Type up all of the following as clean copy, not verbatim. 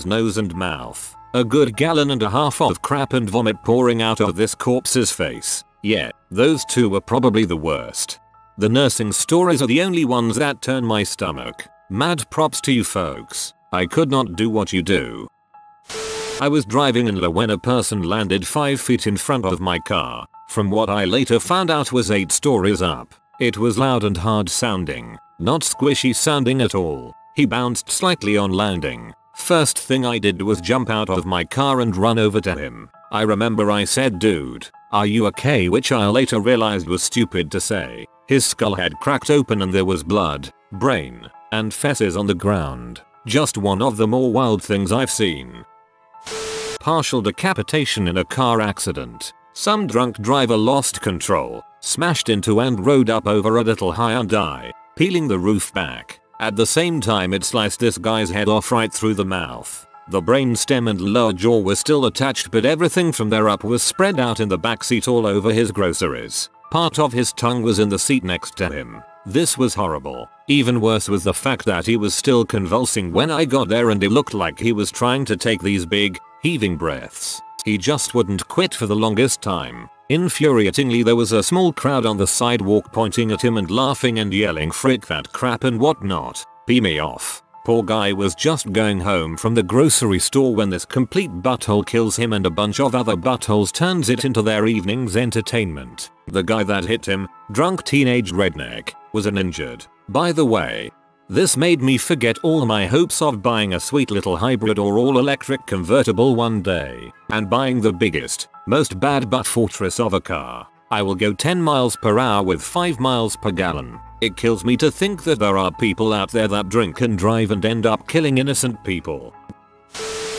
his nose and mouth. A good gallon and a half of crap and vomit pouring out of this corpse's face. Yeah, those two were probably the worst. The nursing stories are the only ones that turn my stomach. Mad props to you folks. I could not do what you do. I was driving in La when a person landed 5 feet in front of my car. From what I later found out was 8 stories up. It was loud and hard sounding, not squishy sounding at all. He bounced slightly on landing. First thing I did was jump out of my car and run over to him. I remember I said, "Dude, are you okay?" which I later realized was stupid to say. His skull had cracked open and there was blood, brain, and feces on the ground. Just one of the more wild things I've seen. Partial decapitation in a car accident. Some drunk driver lost control, smashed into and rode up over a little Hyundai, peeling the roof back. At the same time it sliced this guy's head off right through the mouth. The brainstem and lower jaw were still attached, but everything from there up was spread out in the backseat all over his groceries. Part of his tongue was in the seat next to him. This was horrible. Even worse was the fact that he was still convulsing when I got there, and it looked like he was trying to take these big, heaving breaths. He just wouldn't quit for the longest time. Infuriatingly, there was a small crowd on the sidewalk pointing at him and laughing and yelling "frick that crap" and whatnot. Pee me off. Poor guy was just going home from the grocery store when this complete butthole kills him, and a bunch of other buttholes turns it into their evening's entertainment. The guy that hit him, drunk teenage redneck, was uninjured. By the way, this made me forget all my hopes of buying a sweet little hybrid or all-electric convertible one day, and buying the biggest, most bad butt fortress of a car. I will go 10 miles per hour with 5 miles per gallon. It kills me to think that there are people out there that drink and drive and end up killing innocent people.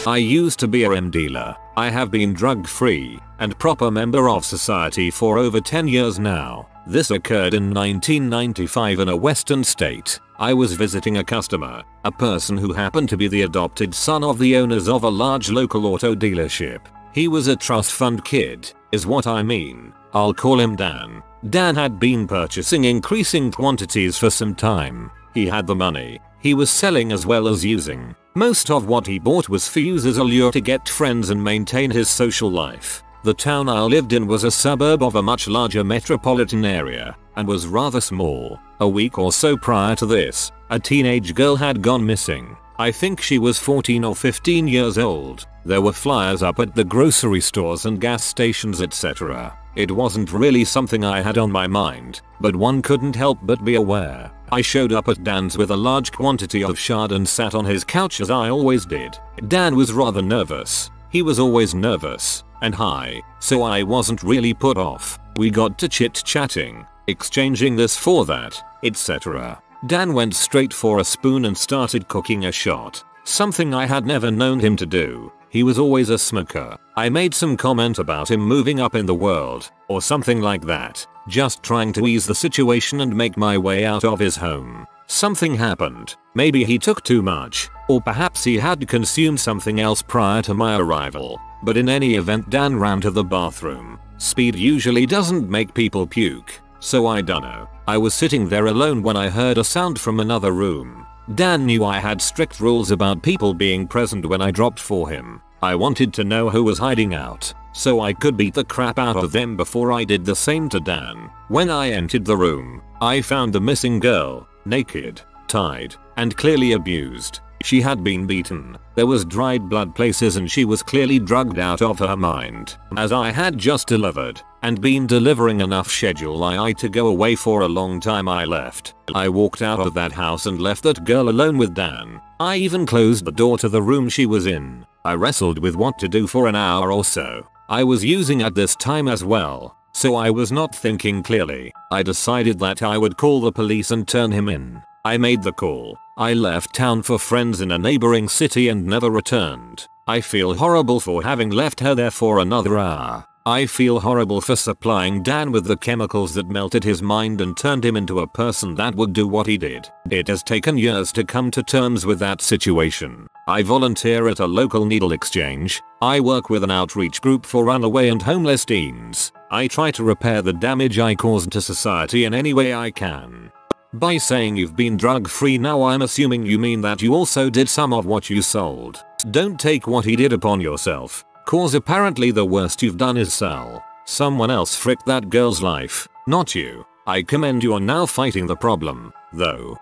I used to be a RM dealer. I have been drug-free and proper member of society for over 10 years now. This occurred in 1995 in a western state. I was visiting a customer, a person who happened to be the adopted son of the owners of a large local auto dealership. He was a trust fund kid, is what I mean. I'll call him Dan. Dan had been purchasing increasing quantities for some time. He had the money. He was selling as well as using. Most of what he bought was for use as a lure to get friends and maintain his social life. The town I lived in was a suburb of a much larger metropolitan area and was rather small. A week or so prior to this, a teenage girl had gone missing. I think she was 14 or 15 years old. There were flyers up at the grocery stores and gas stations, etc. It wasn't really something I had on my mind, but one couldn't help but be aware. I showed up at Dan's with a large quantity of shard and sat on his couch as I always did. Dan was rather nervous. He was always nervous and high, so I wasn't really put off. We got to chit-chatting, exchanging this for that, etc. Dan went straight for a spoon and started cooking a shot, something I had never known him to do. He was always a smoker. I made some comment about him moving up in the world, or something like that, just trying to ease the situation and make my way out of his home. Something happened. Maybe he took too much, or perhaps he had consumed something else prior to my arrival. But in any event, Dan ran to the bathroom. Speed usually doesn't make people puke, so I dunno. I was sitting there alone when I heard a sound from another room. Dan knew I had strict rules about people being present when I dropped for him. I wanted to know who was hiding out, so I could beat the crap out of them before I did the same to Dan. When I entered the room, I found the missing girl, naked, tied, and clearly abused. She had been beaten. There was dried blood places and she was clearly drugged out of her mind. As I had just delivered and been delivering enough Schedule I to go away for a long time, I left. I walked out of that house and left that girl alone with Dan. I even closed the door to the room she was in. I wrestled with what to do for an hour or so. I was using at this time as well, so I was not thinking clearly. I decided that I would call the police and turn him in. I made the call. I left town for friends in a neighboring city and never returned. I feel horrible for having left her there for another hour. I feel horrible for supplying Dan with the chemicals that melted his mind and turned him into a person that would do what he did. It has taken years to come to terms with that situation. I volunteer at a local needle exchange. I work with an outreach group for runaway and homeless teens. I try to repair the damage I caused to society in any way I can. By saying you've been drug-free now, I'm assuming you mean that you also did some of what you sold. Don't take what he did upon yourself, cause apparently the worst you've done is sell. Someone else fricked that girl's life, not you. I commend you on now fighting the problem, though.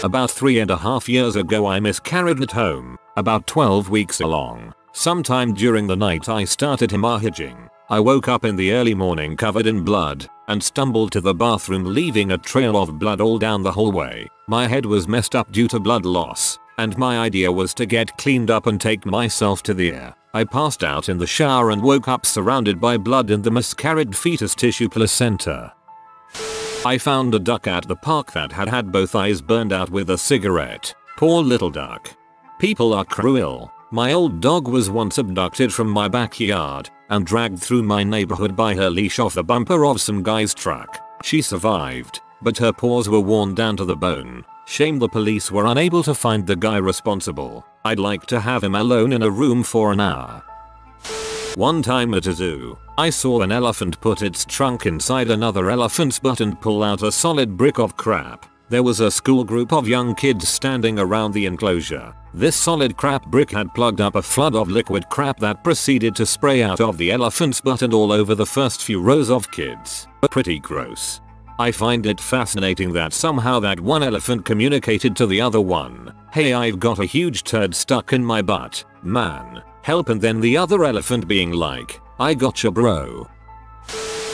About 3.5 years ago I miscarried at home, about 12 weeks along. Sometime during the night I started hemorrhaging. I woke up in the early morning covered in blood and stumbled to the bathroom, leaving a trail of blood all down the hallway. My head was messed up due to blood loss, and my idea was to get cleaned up and take myself to the ER. I passed out in the shower and woke up surrounded by blood and the miscarried fetus tissue placenta. I found a duck at the park that had had both eyes burned out with a cigarette. Poor little duck. People are cruel. My old dog was once abducted from my backyard and dragged through my neighborhood by her leash off the bumper of some guy's truck. She survived, but her paws were worn down to the bone. Shame the police were unable to find the guy responsible. I'd like to have him alone in a room for an hour. One time at a zoo, I saw an elephant put its trunk inside another elephant's butt and pull out a solid brick of crap. There was a school group of young kids standing around the enclosure. This solid crap brick had plugged up a flood of liquid crap that proceeded to spray out of the elephant's butt and all over the first few rows of kids. Pretty gross. I find it fascinating that somehow that one elephant communicated to the other one, "Hey, I've got a huge turd stuck in my butt, man. Help," and then the other elephant being like, "I gotcha, bro."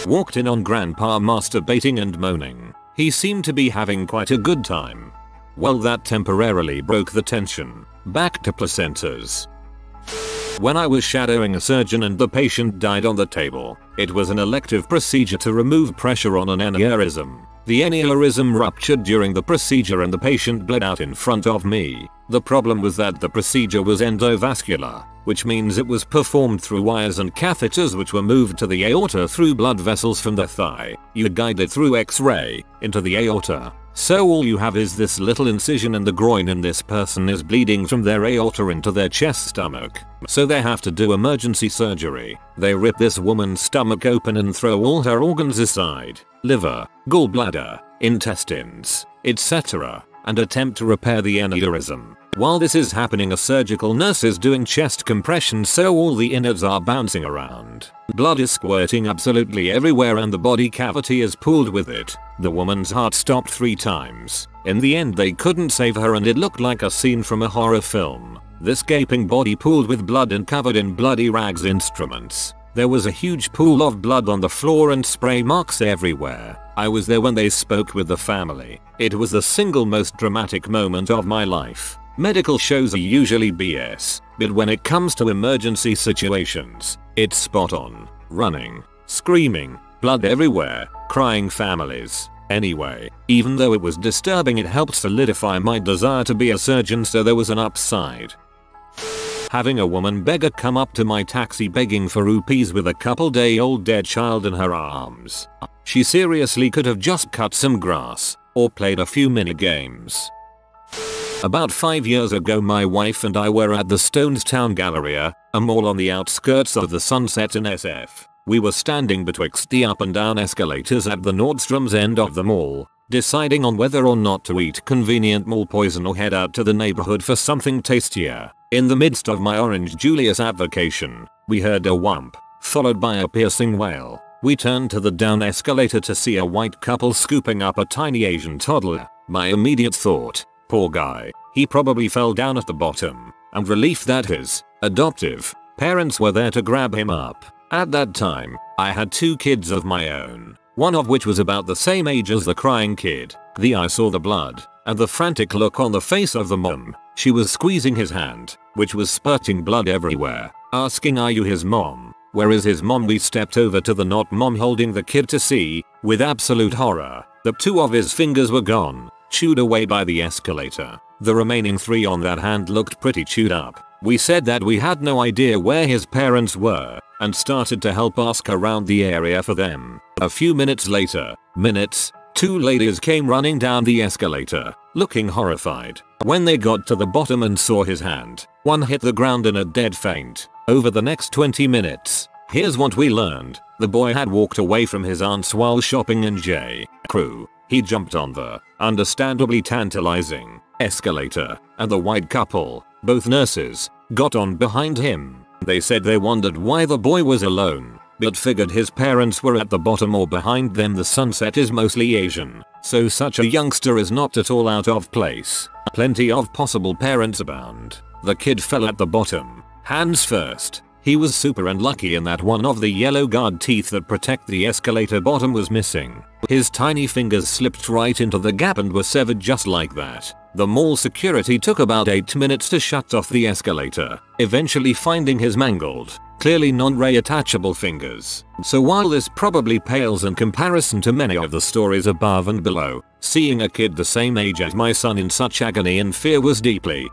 Walked in on grandpa masturbating and moaning. He seemed to be having quite a good time. Well, that temporarily broke the tension. Back to placentas. When I was shadowing a surgeon and the patient died on the table, it was an elective procedure to remove pressure on an aneurysm. The aneurysm ruptured during the procedure and the patient bled out in front of me. The problem was that the procedure was endovascular, which means it was performed through wires and catheters which were moved to the aorta through blood vessels from the thigh. You guide it through X-ray into the aorta. So all you have is this little incision in the groin and this person is bleeding from their aorta into their chest stomach. So they have to do emergency surgery. They rip this woman's stomach open and throw all her organs aside. Liver, gallbladder, intestines, etc. and attempt to repair the aneurysm. While this is happening, a surgical nurse is doing chest compression so all the innards are bouncing around. Blood is squirting absolutely everywhere and the body cavity is pulled with it. The woman's heart stopped 3 times. In the end they couldn't save her and it looked like a scene from a horror film. This gaping body pooled with blood and covered in bloody rags instruments. There was a huge pool of blood on the floor and spray marks everywhere. I was there when they spoke with the family. It was the single most dramatic moment of my life. Medical shows are usually BS, but when it comes to emergency situations, it's spot on. Running, screaming, blood everywhere, crying families. Anyway, even though it was disturbing, it helped solidify my desire to be a surgeon, so there was an upside. Having a woman beggar come up to my taxi begging for rupees with a couple-day-old dead child in her arms. She seriously could have just cut some grass or played a few mini games. About 5 years ago, my wife and I were at the Stonestown Galleria, a mall on the outskirts of the Sunset in SF. We were standing betwixt the up and down escalators at the Nordstrom's end of the mall, deciding on whether or not to eat convenient mall poison or head out to the neighborhood for something tastier. In the midst of my Orange Julius avocation, we heard a whump, followed by a piercing wail. We turned to the down escalator to see a white couple scooping up a tiny Asian toddler. My immediate thought, poor guy, he probably fell down at the bottom, and relief that his adoptive parents were there to grab him up. At that time, I had 2 kids of my own, one of which was about the same age as the crying kid. I saw the blood, and the frantic look on the face of the mom. She was squeezing his hand, which was spurting blood everywhere, asking, "Are you his mom? Where is his mom?" We stepped over to the not mom holding the kid to see, with absolute horror, that 2 of his fingers were gone, chewed away by the escalator. The remaining 3 on that hand looked pretty chewed up. We said that we had no idea where his parents were, and started to help ask around the area for them. A few minutes later, 2 ladies came running down the escalator, looking horrified. When they got to the bottom and saw his hand, one hit the ground in a dead faint. Over the next 20 minutes, here's what we learned. The boy had walked away from his aunts while shopping in J. Crew. He jumped on the, understandably tantalizing, escalator, and the white couple, both nurses, got on behind him. They said they wondered why the boy was alone, but figured his parents were at the bottom or behind them. The Sunset is mostly Asian, so such a youngster is not at all out of place. Plenty of possible parents abound. The kid fell at the bottom, hands first. He was super unlucky in that one of the yellow guard teeth that protect the escalator bottom was missing. His tiny fingers slipped right into the gap and were severed just like that. The mall security took about 8 minutes to shut off the escalator, eventually finding his mangled, clearly non-reattachable fingers. So while this probably pales in comparison to many of the stories above and below, seeing a kid the same age as my son in such agony and fear was deeply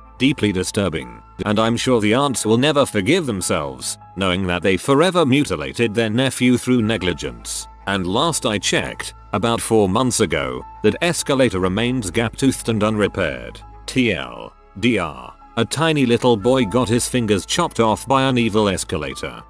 disturbing. And I'm sure the aunts will never forgive themselves, knowing that they forever mutilated their nephew through negligence. And last I checked, About 4 months ago, that escalator remains gap-toothed and unrepaired. TLDR. A tiny little boy got his fingers chopped off by an evil escalator.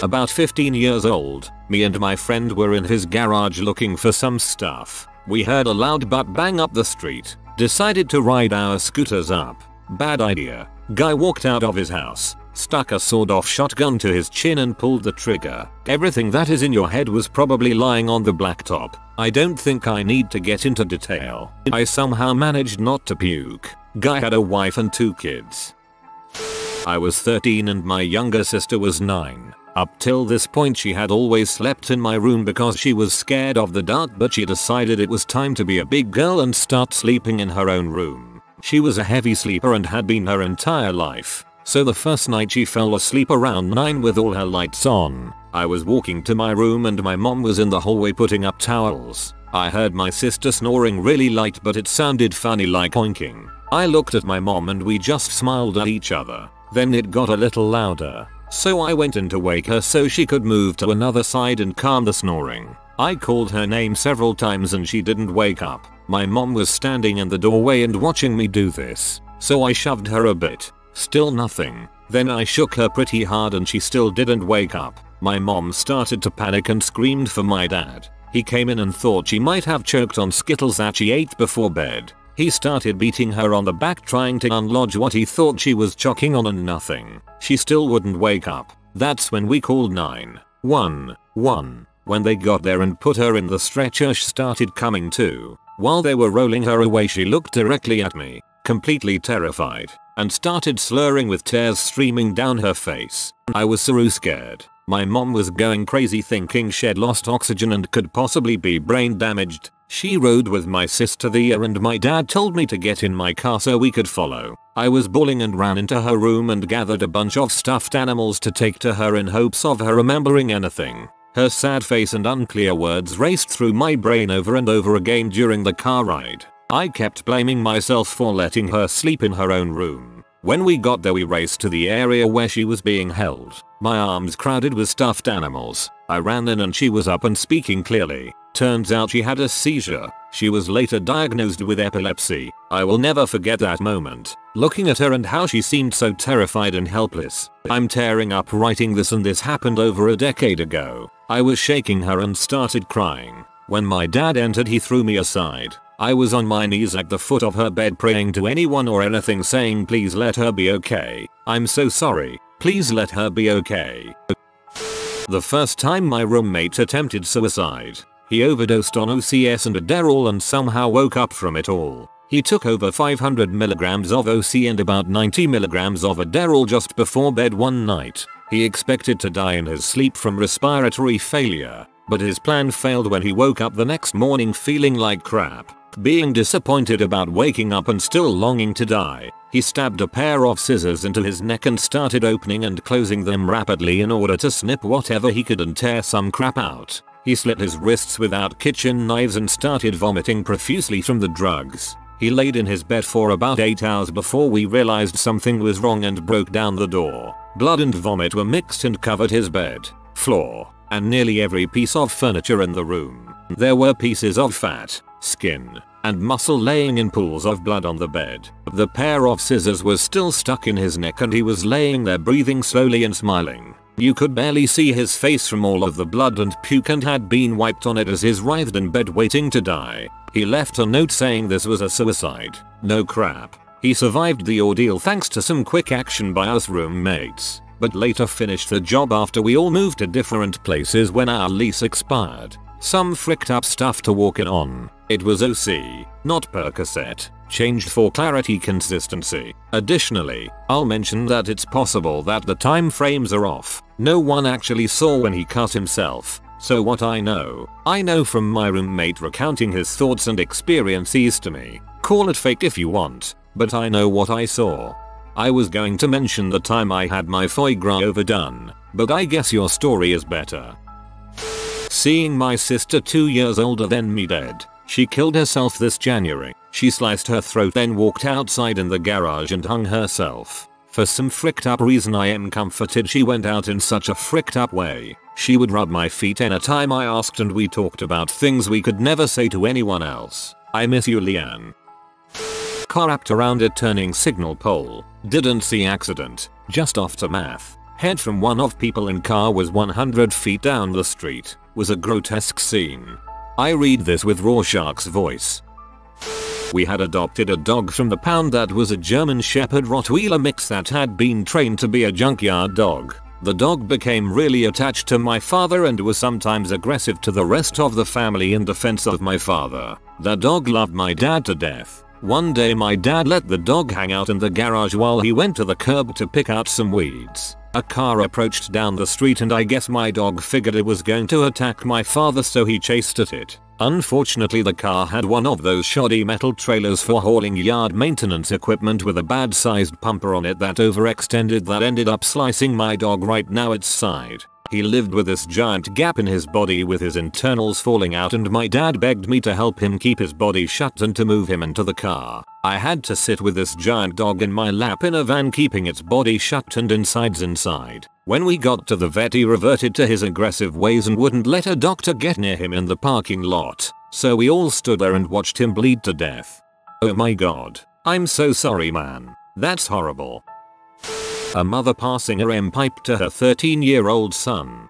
About 15 years old, me and my friend were in his garage looking for some stuff. We heard a loud butt bang up the street. Decided to ride our scooters up. Bad idea. Guy walked out of his house, stuck a sawed-off shotgun to his chin and pulled the trigger. Everything that is in your head was probably lying on the blacktop. I don't think I need to get into detail. I somehow managed not to puke. Guy had a wife and 2 kids. I was 13 and my younger sister was 9. Up till this point she had always slept in my room because she was scared of the dark, but she decided it was time to be a big girl and start sleeping in her own room. She was a heavy sleeper and had been her entire life. So the first night she fell asleep around 9 with all her lights on. I was walking to my room and my mom was in the hallway putting up towels. I heard my sister snoring really light, but it sounded funny, like oinking. I looked at my mom and we just smiled at each other. Then it got a little louder. So I went in to wake her so she could move to another side and calm the snoring. I called her name several times and she didn't wake up. My mom was standing in the doorway and watching me do this. So I shoved her a bit. Still nothing. Then I shook her pretty hard and she still didn't wake up. My mom started to panic and screamed for my dad. He came in and thought she might have choked on Skittles that she ate before bed. He started beating her on the back trying to unlodge what he thought she was choking on and nothing. She still wouldn't wake up. That's when we called 911. When they got there and put her in the stretcher, she started coming to. While they were rolling her away she looked directly at me, completely terrified, and started slurring with tears streaming down her face. I was so scared. My mom was going crazy thinking she'd lost oxygen and could possibly be brain damaged. She rode with my sister there and my dad told me to get in my car so we could follow. I was bawling and ran into her room and gathered a bunch of stuffed animals to take to her in hopes of her remembering anything. Her sad face and unclear words raced through my brain over and over again during the car ride. I kept blaming myself for letting her sleep in her own room. When we got there we raced to the area where she was being held. My arms crowded with stuffed animals. I ran in and she was up and speaking clearly. Turns out she had a seizure. She was later diagnosed with epilepsy. I will never forget that moment. Looking at her and how she seemed so terrified and helpless. I'm tearing up writing this and this happened over a decade ago. I was shaking her and started crying. When my dad entered he threw me aside. I was on my knees at the foot of her bed praying to anyone or anything saying please let her be okay. I'm so sorry. Please let her be okay. The first time my roommate attempted suicide. He overdosed on OCS and Adderall and somehow woke up from it all. He took over 500 mg of OC and about 90 mg of Adderall just before bed one night. He expected to die in his sleep from respiratory failure, but his plan failed when he woke up the next morning feeling like crap. Being disappointed about waking up and still longing to die, he stabbed a pair of scissors into his neck and started opening and closing them rapidly in order to snip whatever he could and tear some crap out. He slit his wrists without kitchen knives and started vomiting profusely from the drugs. He laid in his bed for about 8 hours before we realized something was wrong and broke down the door. Blood and vomit were mixed and covered his bed, floor, and nearly every piece of furniture in the room. There were pieces of fat, skin, and muscle laying in pools of blood on the bed. The pair of scissors was still stuck in his neck and he was laying there breathing slowly and smiling. You could barely see his face from all of the blood and puke and had been wiped on it as he writhed in bed waiting to die. He left a note saying this was a suicide. No crap. He survived the ordeal thanks to some quick action by us roommates, but later finished the job after we all moved to different places when our lease expired. Some fricked up stuff to walk in on. It was OC, not Percocet. Changed for clarity consistency. Additionally, I'll mention that it's possible that the time frames are off. No one actually saw when he cut himself. So what I know from my roommate recounting his thoughts and experiences to me. Call it fake if you want, but I know what I saw. I was going to mention the time I had my foie gras overdone, but I guess your story is better. Seeing my sister 2 years older than me dead. She killed herself this January. She sliced her throat then walked outside in the garage and hung herself. For some fricked up reason I am comforted she went out in such a fricked up way. She would rub my feet anytime I asked and we talked about things we could never say to anyone else. I miss you, Leanne. Car wrapped around a turning signal pole. Didn't see accident. Just off to math. Head from one of people in car was 100 feet down the street. Was a grotesque scene. I read this with Rorschach's voice. We had adopted a dog from the pound that was a German Shepherd Rottweiler mix that had been trained to be a junkyard dog. The dog became really attached to my father and was sometimes aggressive to the rest of the family in defense of my father. The dog loved my dad to death. One day my dad let the dog hang out in the garage while he went to the curb to pick out some weeds. A car approached down the street and I guess my dog figured it was going to attack my father, so he chased at it. Unfortunately the car had one of those shoddy metal trailers for hauling yard maintenance equipment with a bad sized pumper on it that overextended that ended up slicing my dog right now its side. He lived with this giant gap in his body with his internals falling out, and my dad begged me to help him keep his body shut and to move him into the car. I had to sit with this giant dog in my lap in a van keeping its body shut and insides inside. When we got to the vet he reverted to his aggressive ways and wouldn't let a doctor get near him in the parking lot. So we all stood there and watched him bleed to death. Oh my god. I'm so sorry, man. That's horrible. A mother passing her M-pipe to her 13-year-old son.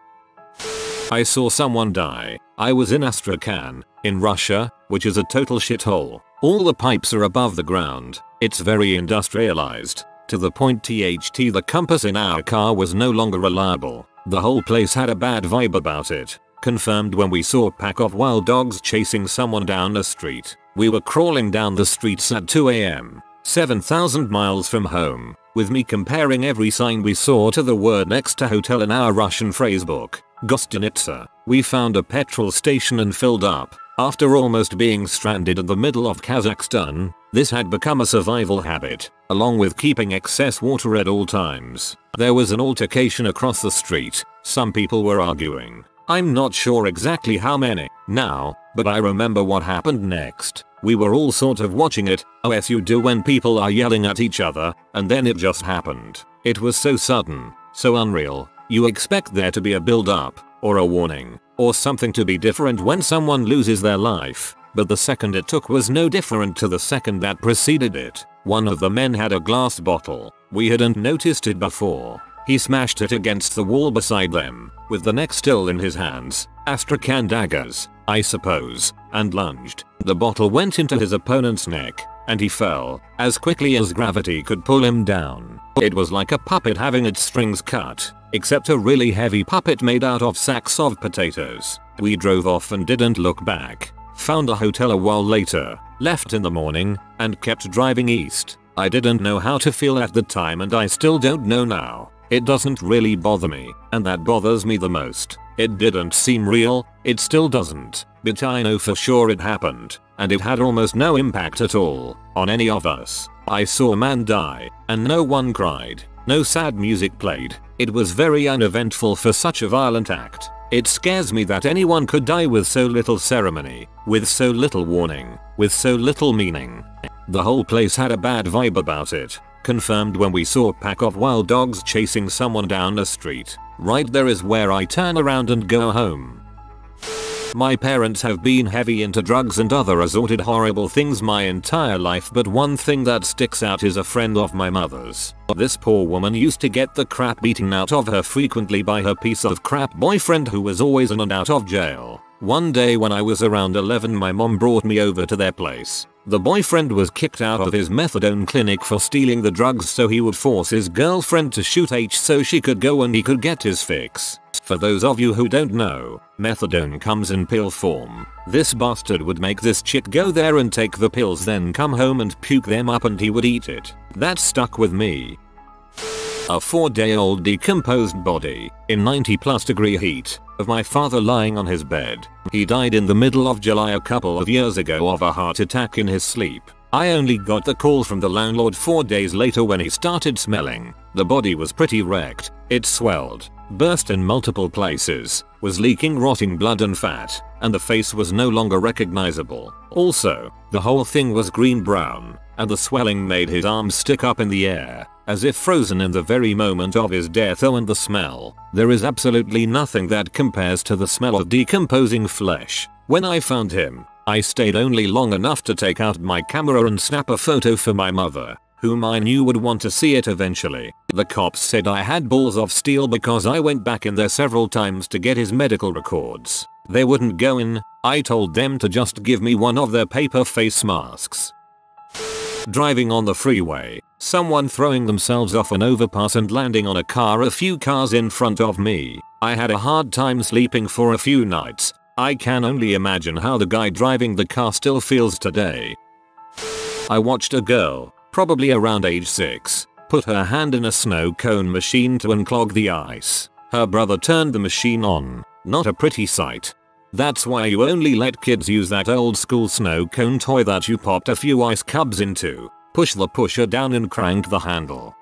I saw someone die. I was in Astrakhan, in Russia, which is a total shithole. All the pipes are above the ground. It's very industrialized. To the point the compass in our car was no longer reliable. The whole place had a bad vibe about it. Confirmed when we saw a pack of wild dogs chasing someone down the street. We were crawling down the streets at 2 AM. 7,000 miles from home, with me comparing every sign we saw to the word next to hotel in our Russian phrasebook, Gostinitsa. We found a petrol station and filled up. After almost being stranded in the middle of Kazakhstan, this had become a survival habit, along with keeping excess water at all times. There was an altercation across the street. Some people were arguing. I'm not sure exactly how many now, but I remember what happened next. We were all sort of watching it, as you do when people are yelling at each other, and then it just happened. It was so sudden, so unreal. You expect there to be a build-up, or a warning, or something to be different when someone loses their life, but the second it took was no different to the second that preceded it. One of the men had a glass bottle. We hadn't noticed it before. He smashed it against the wall beside them, with the neck still in his hands, Astrakhan daggers, I suppose, and lunged. The bottle went into his opponent's neck, and he fell, as quickly as gravity could pull him down. It was like a puppet having its strings cut, except a really heavy puppet made out of sacks of potatoes. We drove off and didn't look back. Found a hotel a while later, left in the morning, and kept driving east. I didn't know how to feel at the time and I still don't know now. It doesn't really bother me, and that bothers me the most. It didn't seem real, it still doesn't, but I know for sure it happened, and it had almost no impact at all on any of us. I saw a man die, and no one cried, no sad music played. It was very uneventful for such a violent act. It scares me that anyone could die with so little ceremony, with so little warning, with so little meaning. The whole place had a bad vibe about it. Confirmed when we saw a pack of wild dogs chasing someone down the street. Right there is where I turn around and go home. My parents have been heavy into drugs and other assorted horrible things my entire life, but one thing that sticks out is a friend of my mother's. This poor woman used to get the crap beaten out of her frequently by her piece of crap boyfriend who was always in and out of jail. One day when I was around 11, my mom brought me over to their place. The boyfriend was kicked out of his methadone clinic for stealing the drugs, so he would force his girlfriend to shoot H so she could go and he could get his fix. For those of you who don't know, methadone comes in pill form. This bastard would make this chick go there and take the pills, then come home and puke them up and he would eat it. That stuck with me. A 4-day-old decomposed body, in 90+ degree heat, of my father lying on his bed. He died in the middle of July a couple of years ago of a heart attack in his sleep. I only got the call from the landlord 4 days later when he started smelling. The body was pretty wrecked. It swelled, burst in multiple places, was leaking rotting blood and fat, and the face was no longer recognizable. Also, the whole thing was green-brown, and the swelling made his arms stick up in the air. as if frozen in the very moment of his death. Oh, and the smell. There is absolutely nothing that compares to the smell of decomposing flesh. When I found him, I stayed only long enough to take out my camera and snap a photo for my mother, whom I knew would want to see it eventually. The cops said I had balls of steel because I went back in there several times to get his medical records. They wouldn't go in. I told them to just give me one of their paper face masks. Driving on the freeway, someone throwing themselves off an overpass and landing on a car a few cars in front of me. I had a hard time sleeping for a few nights. I can only imagine how the guy driving the car still feels today. I watched a girl, probably around age 6, put her hand in a snow cone machine to unclog the ice. Her brother turned the machine on. Not a pretty sight. That's why you only let kids use that old school snow cone toy that you popped a few ice cubes into. Push the pusher down and crank the handle.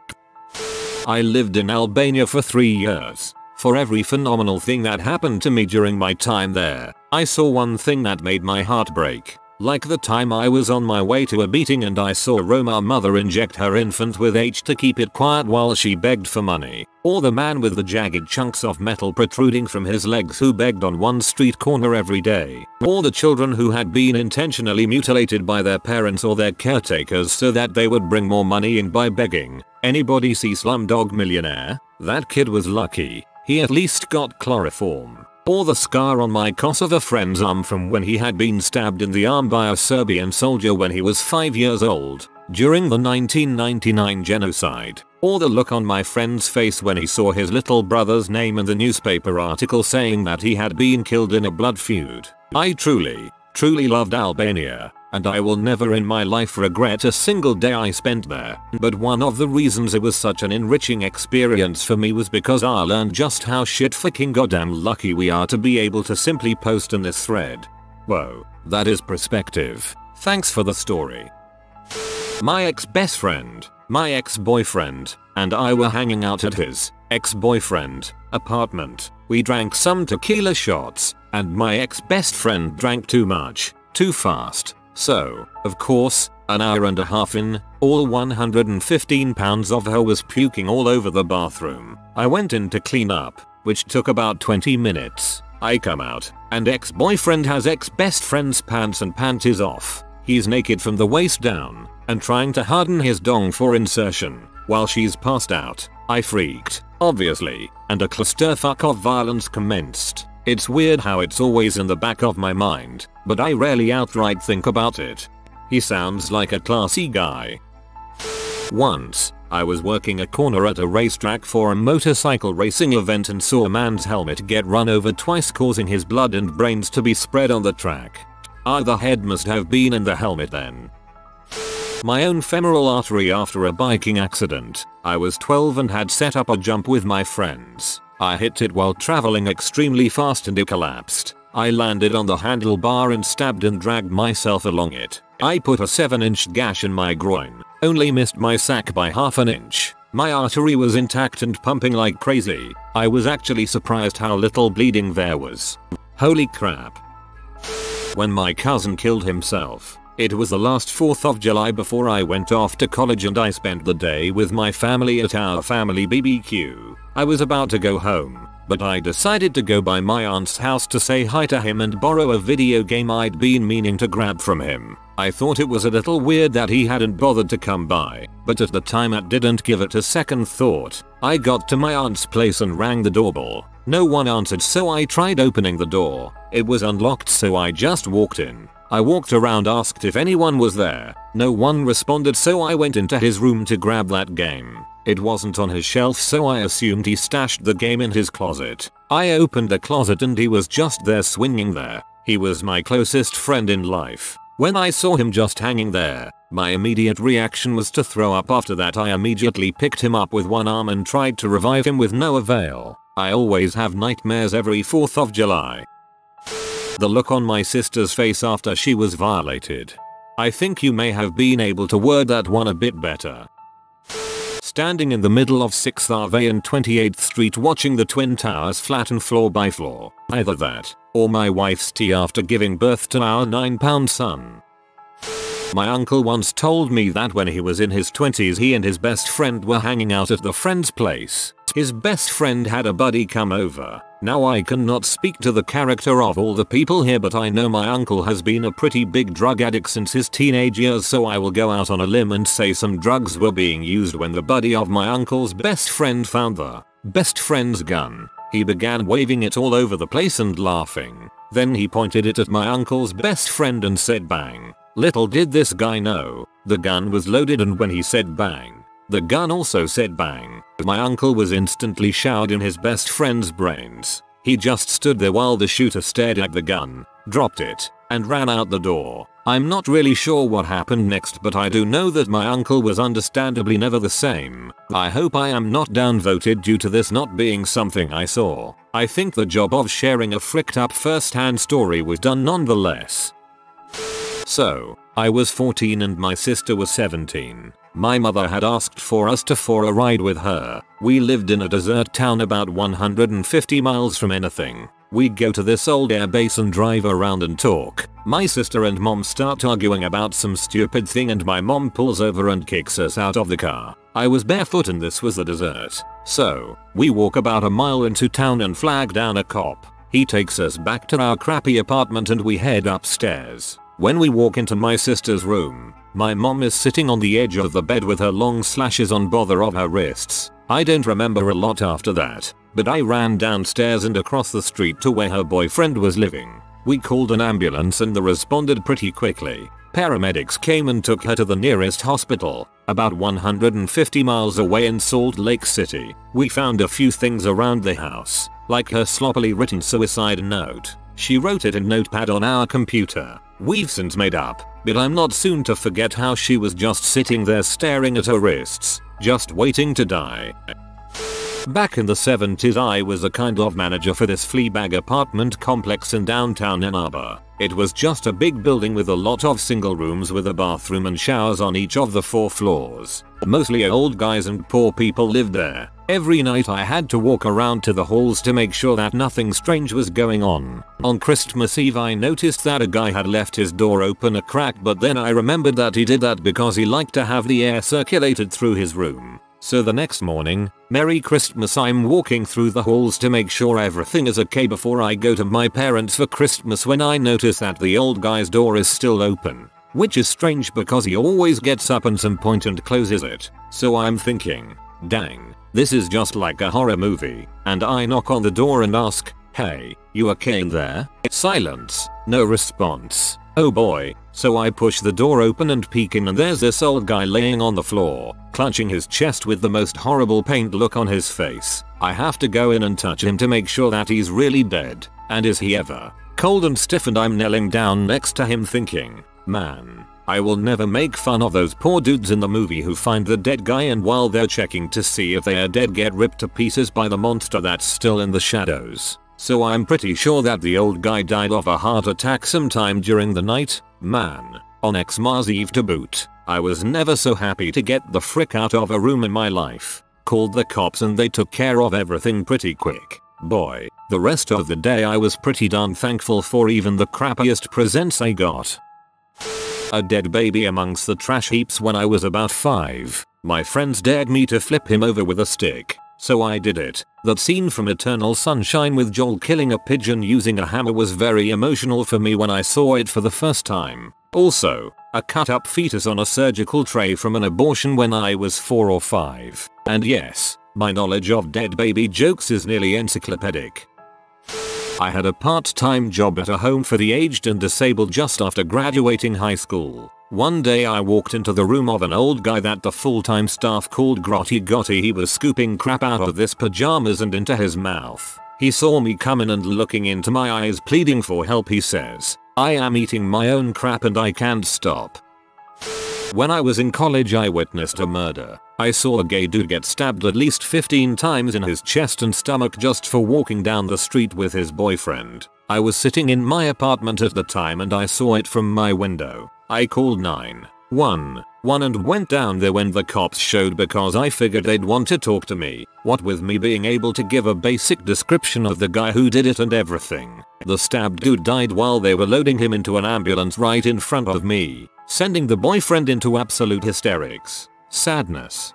I lived in Albania for 3 years. For every phenomenal thing that happened to me during my time there, I saw one thing that made my heart break. Like the time I was on my way to a beating and I saw Roma mother inject her infant with H to keep it quiet while she begged for money. Or the man with the jagged chunks of metal protruding from his legs who begged on one street corner every day. Or the children who had been intentionally mutilated by their parents or their caretakers so that they would bring more money in by begging. Anybody see Slumdog Millionaire? That kid was lucky. He at least got chloroform. Or the scar on my Kosovo friend's arm from when he had been stabbed in the arm by a Serbian soldier when he was 5 years old, during the 1999 genocide. Or the look on my friend's face when he saw his little brother's name in the newspaper article saying that he had been killed in a blood feud. I truly loved Albania, and I will never in my life regret a single day I spent there. But one of the reasons it was such an enriching experience for me was because I learned just how shit fucking goddamn lucky we are to be able to simply post in this thread. Whoa, that is perspective. Thanks for the story. My ex-best friend, my ex-boyfriend, and I were hanging out at his ex-boyfriend apartment. We drank some tequila shots, and my ex-best friend drank too much, too fast. So, of course, an hour and a half in, all 115 pounds of her was puking all over the bathroom. I went in to clean up, which took about 20 minutes. I come out, and ex-boyfriend has ex-best friend's pants and panties off. He's naked from the waist down, and trying to harden his dong for insertion, while she's passed out. I freaked, obviously, and a clusterfuck of violence commenced. It's weird how it's always in the back of my mind, but I rarely outright think about it. He sounds like a classy guy. Once, I was working a corner at a racetrack for a motorcycle racing event and saw a man's helmet get run over twice, causing his blood and brains to be spread on the track. The head must have been in the helmet then. My own femoral artery after a biking accident. I was 12 and had set up a jump with my friends. I hit it while traveling extremely fast and it collapsed. I landed on the handlebar and stabbed and dragged myself along it. I put a 7-inch gash in my groin, only missed my sack by half an inch. My artery was intact and pumping like crazy. I was actually surprised how little bleeding there was. Holy crap. When my cousin killed himself, it was the last 4th of July before I went off to college and I spent the day with my family at our family BBQ. I was about to go home, but I decided to go by my aunt's house to say hi to him and borrow a video game I'd been meaning to grab from him. I thought it was a little weird that he hadn't bothered to come by, but at the time I didn't give it a second thought. I got to my aunt's place and rang the doorbell. No one answered, so I tried opening the door. It was unlocked, so I just walked in. I walked around, asked if anyone was there. No one responded, so I went into his room to grab that game. It wasn't on his shelf, so I assumed he stashed the game in his closet. I opened the closet and he was just there, swinging there. He was my closest friend in life. When I saw him just hanging there, my immediate reaction was to throw up. After that, I immediately picked him up with one arm and tried to revive him with no avail. I always have nightmares every 4th of July. The look on my sister's face after she was violated. I think you may have been able to word that one a bit better. Standing in the middle of 6th Ave and 28th Street watching the Twin Towers flatten floor by floor. Either that, or my wife's tea after giving birth to our 9-pound son. My uncle once told me that when he was in his 20s he and his best friend were hanging out at the friend's place. His best friend had a buddy come over. Now I cannot speak to the character of all the people here, but I know my uncle has been a pretty big drug addict since his teenage years, so I will go out on a limb and say some drugs were being used when the buddy of my uncle's best friend found the best friend's gun. He began waving it all over the place and laughing. Then he pointed it at my uncle's best friend and said bang. Little did this guy know, the gun was loaded, and when he said bang, the gun also said bang. My uncle was instantly showered in his best friend's brains. He just stood there while the shooter stared at the gun, dropped it, and ran out the door. I'm not really sure what happened next, but I do know that my uncle was understandably never the same. I hope I am not downvoted due to this not being something I saw. I think the job of sharing a fricked up first-hand story was done nonetheless. So, I was 14 and my sister was 17. My mother had asked for us for a ride with her. We lived in a desert town about 150 miles from anything. We go to this old air base and drive around and talk. My sister and mom start arguing about some stupid thing and my mom pulls over and kicks us out of the car. I was barefoot and this was the desert. So, we walk about a mile into town and flag down a cop. He takes us back to our crappy apartment and we head upstairs. When we walk into my sister's room, my mom is sitting on the edge of the bed with her long slashes on bother of her wrists. I don't remember a lot after that, but I ran downstairs and across the street to where her boyfriend was living. We called an ambulance and they responded pretty quickly. Paramedics came and took her to the nearest hospital, about 150 miles away in Salt Lake City. We found a few things around the house, like her sloppily written suicide note. She wrote it in Notepad on our computer. We've since made up, but I'm not soon to forget how she was just sitting there staring at her wrists, just waiting to die. Back in the 70s I was a kind of manager for this fleabag apartment complex in downtown Ann Arbor. It was just a big building with a lot of single rooms with a bathroom and showers on each of the 4 floors. Mostly old guys and poor people lived there. Every night I had to walk around to the halls to make sure that nothing strange was going on. On Christmas Eve I noticed that a guy had left his door open a crack, but then I remembered that he did that because he liked to have the air circulated through his room. So the next morning, Merry Christmas, I'm walking through the halls to make sure everything is okay before I go to my parents for Christmas when I notice that the old guy's door is still open. Which is strange because he always gets up at some point and closes it. So I'm thinking, dang, this is just like a horror movie. And I knock on the door and ask, hey, you okay in there? Silence, no response. Oh boy. So I push the door open and peek in and there's this old guy laying on the floor, clutching his chest with the most horrible pained look on his face. I have to go in and touch him to make sure that he's really dead. And is he ever? Cold and stiff, and I'm kneeling down next to him thinking, man, I will never make fun of those poor dudes in the movie who find the dead guy and while they're checking to see if they are dead get ripped to pieces by the monster that's still in the shadows. So I'm pretty sure that the old guy died of a heart attack sometime during the night. Man, on Xmas Eve to boot. I was never so happy to get the frick out of a room in my life. Called the cops and they took care of everything pretty quick. Boy, the rest of the day I was pretty darn thankful for even the crappiest presents I got. A dead baby amongst the trash heaps when I was about 5. My friends dared me to flip him over with a stick. So I did it. That scene from Eternal Sunshine with Joel killing a pigeon using a hammer was very emotional for me when I saw it for the first time. Also, a cut up fetus on a surgical tray from an abortion when I was 4 or 5. And yes, my knowledge of dead baby jokes is nearly encyclopedic. I had a part-time job at a home for the aged and disabled just after graduating high school. One day I walked into the room of an old guy that the full-time staff called Grotty Gotti. He was scooping crap out of his pajamas and into his mouth. He saw me come in and looking into my eyes pleading for help he says, I am eating my own crap and I can't stop. When I was in college I witnessed a murder. I saw a gay dude get stabbed at least 15 times in his chest and stomach just for walking down the street with his boyfriend. I was sitting in my apartment at the time and I saw it from my window. I called 911 and went down there when the cops showed because I figured they'd want to talk to me. What with me being able to give a basic description of the guy who did it and everything. The stabbed dude died while they were loading him into an ambulance right in front of me. sending the boyfriend into absolute hysterics. Sadness.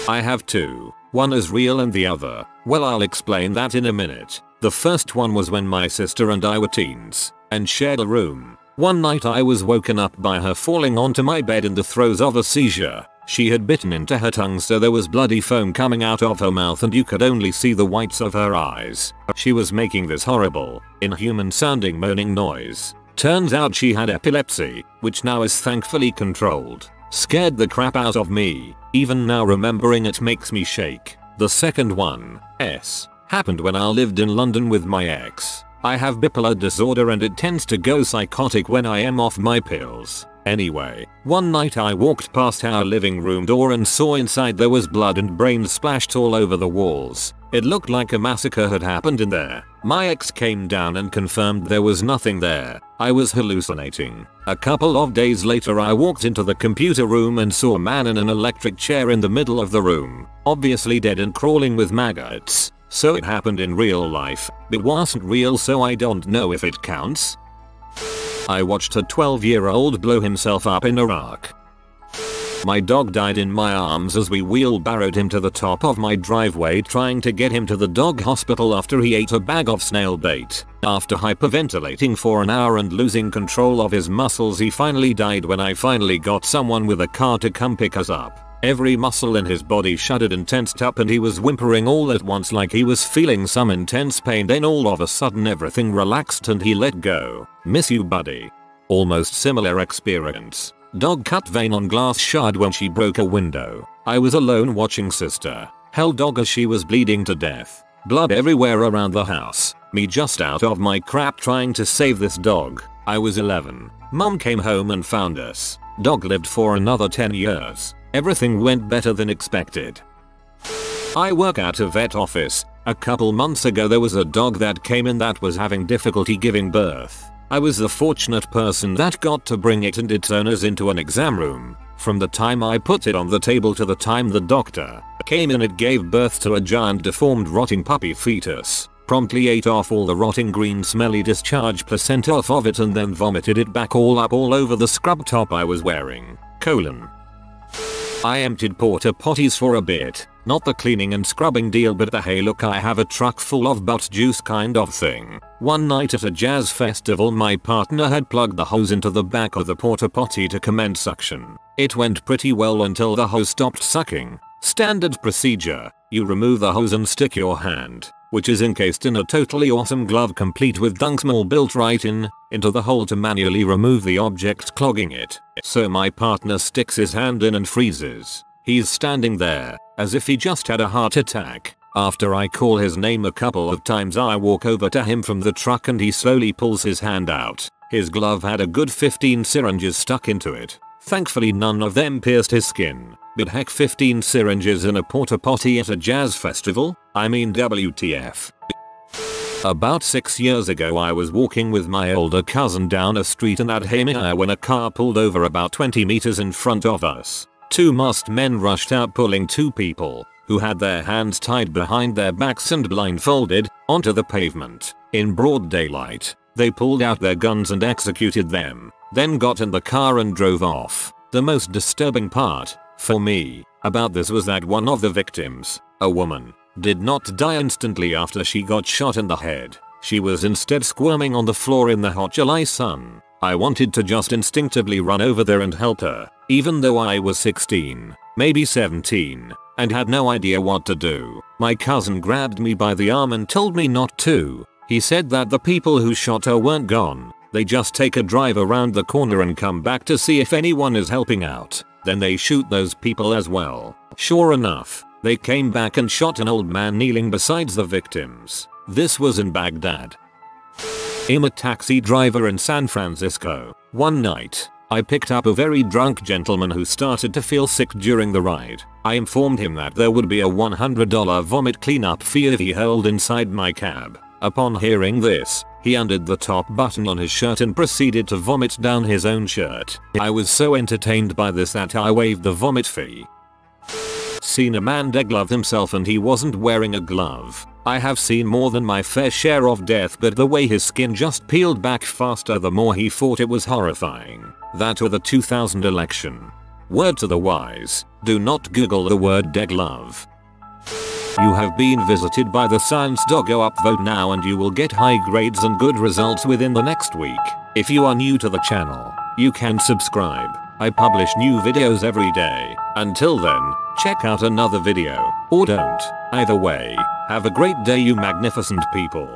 I have two. One is real and the other, well, I'll explain that in a minute. The first one was when my sister and I were teens and shared a room. One night I was woken up by her falling onto my bed in the throes of a seizure. She had bitten into her tongue, so there was bloody foam coming out of her mouth and you could only see the whites of her eyes. She was making this horrible, inhuman sounding moaning noise. Turns out she had epilepsy, which now is thankfully controlled. Scared the crap out of me. Even now remembering it makes me shake. The second one, happened when I lived in London with my ex. I have bipolar disorder and it tends to go psychotic when I am off my pills. Anyway, one night I walked past our living room door and saw inside there was blood and brains splashed all over the walls. It looked like a massacre had happened in there. My ex came down and confirmed there was nothing there. I was hallucinating. A couple of days later I walked into the computer room and saw a man in an electric chair in the middle of the room, obviously dead and crawling with maggots. So it happened in real life, but wasn't real, so I don't know if it counts. I watched a 12-year-old blow himself up in Iraq. My dog died in my arms as we wheelbarrowed him to the top of my driveway trying to get him to the dog hospital after he ate a bag of snail bait. After hyperventilating for an hour and losing control of his muscles, he finally died when I finally got someone with a car to come pick us up. Every muscle in his body shuddered and tensed up and he was whimpering all at once like he was feeling some intense pain. Then all of a sudden everything relaxed and he let go. Miss you, buddy. Almost similar experience. Dog cut vein on glass shard when she broke a window. I was alone watching sister held dog as she was bleeding to death. Blood everywhere around the house. Me just out of my crap trying to save this dog. I was 11. Mom came home and found us. Dog lived for another 10 years. Everything went better than expected. I work at a vet office. A couple months ago there was a dog that came in that was having difficulty giving birth. I was the fortunate person that got to bring it and its owners into an exam room. From the time I put it on the table to the time the doctor came in, it gave birth to a giant deformed rotting puppy fetus. Promptly ate off all the rotting green smelly discharge placenta off of it and then vomited it back all up all over the scrub top I was wearing. I emptied porta potties for a bit. Not the cleaning and scrubbing deal, but the hey look I have a truck full of butt juice kind of thing. One night at a jazz festival my partner had plugged the hose into the back of the porta potty to commence suction. It went pretty well until the hose stopped sucking. Standard procedure, you remove the hose and stick your hand, which is encased in a totally awesome glove complete with dunksmall built right into the hole to manually remove the object clogging it. So my partner sticks his hand in and freezes. He's standing there, as if he just had a heart attack. After I call his name a couple of times I walk over to him from the truck and he slowly pulls his hand out. His glove had a good 15 syringes stuck into it. Thankfully none of them pierced his skin. But heck, 15 syringes in a porta potty at a jazz festival? I mean WTF. About 6 years ago I was walking with my older cousin down a street in Adhamia when a car pulled over about 20 meters in front of us. Two masked men rushed out pulling two people, who had their hands tied behind their backs and blindfolded, onto the pavement. In broad daylight, they pulled out their guns and executed them, then got in the car and drove off. The most disturbing part, for me, about this was that one of the victims, a woman, did not die instantly after she got shot in the head. She was instead squirming on the floor in the hot July sun. I wanted to just instinctively run over there and help her, even though I was 16, maybe 17, and had no idea what to do. My cousin grabbed me by the arm and told me not to. He said that the people who shot her weren't gone. They just take a drive around the corner and come back to see if anyone is helping out. Then they shoot those people as well. Sure enough, they came back and shot an old man kneeling beside the victims. This was in Baghdad. I'm a taxi driver in San Francisco. One night, I picked up a very drunk gentleman who started to feel sick during the ride. I informed him that there would be a $100 vomit cleanup fee if he hurled inside my cab. Upon hearing this, he undid the top button on his shirt and proceeded to vomit down his own shirt. I was so entertained by this that I waived the vomit fee. Seen a man deglove himself and he wasn't wearing a glove. I have seen more than my fair share of death, but the way his skin just peeled back faster the more he fought, it was horrifying. That or the 2000 election. Word to the wise, do not Google the word deglove. You have been visited by the science doggo. Upvote now and you will get high grades and good results within the next week. If you are new to the channel, you can subscribe. I publish new videos every day. Until then, check out another video, or don't. Either way, have a great day you magnificent people.